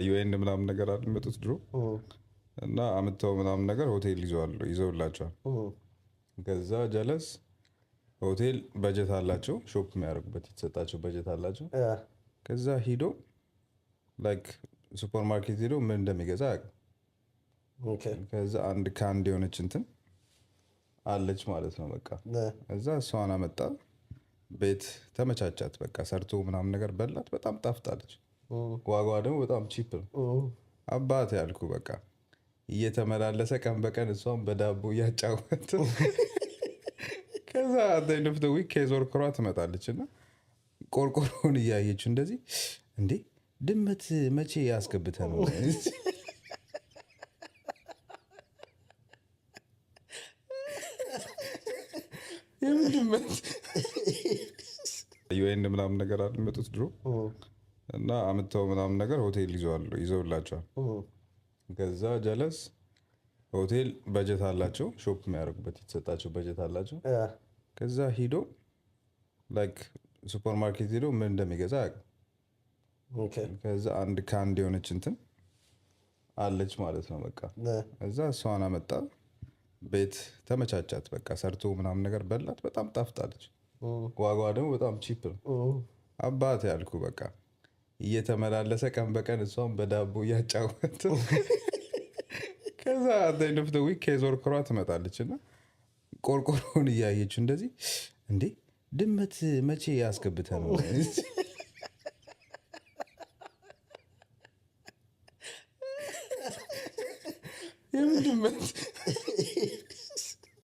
ዩኤን ምናምን ነገር አይደል የሚመጡት ድሮ እና አምጥተው ምናምን ነገር ሆቴል ይዘውላቸዋል። ከዛ ጀለስ ሆቴል በጀት አላቸው፣ ሾፕ የሚያደርጉበት የተሰጣቸው በጀት አላቸው። ከዛ ሂዶ ላይክ ሱፐር ማርኬት ሄዶ ምን እንደሚገዛ አያውቅም። ከዛ ከአንድ የሆነች እንትን አለች ማለት ነው። በቃ እዛ እሷን አመጣ፣ ቤት ተመቻቻት። በቃ ሰርቶ ምናምን ነገር በላት፣ በጣም ጣፍጣለች። ዋጋዋ ደግሞ በጣም ቺፕ ነው። አባት ያልኩ በቃ እየተመላለሰ ቀን በቀን እሷን በዳቦ እያጫወተ ከዛ ንፍተ ዊክ ከዞር ክሯ ትመጣለች እና ቆርቆሮን እያየች እንደዚህ እንዴ ድመት መቼ ያስገብተ ነው ድመት ዩኤን ምናምን ነገር አይደል የሚመጡት ድሮ እና አምጥተው ምናምን ነገር ሆቴል ይዘውላቸዋል። ከዛ ጀለስ ሆቴል በጀት አላቸው፣ ሾፕ የሚያደርጉበት የተሰጣቸው በጀት አላቸው። ከዛ ሂዶ ላይክ ሱፐር ማርኬት ሄዶ ምን እንደሚገዛ አያውቅም። ከዛ ከአንድ የሆነች እንትን አለች ማለት ነው። በቃ እዛ እሷን አመጣ፣ ቤት ተመቻቻት። በቃ ሰርቶ ምናምን ነገር በላት፣ በጣም ጣፍጣለች። ዋጋዋ ደግሞ በጣም ቺፕ ነው። አባት ያልኩ በቃ እየተመላለሰ ቀን በቀን እሷን በዳቦ እያጫወተ ከዛ ንፍተ ዊክ ከዞር ክሯ ትመጣለች እና ቆርቆሮን እያየች እንደዚህ እንዴ ድመት መቼ ያስገብተ ነው ድመት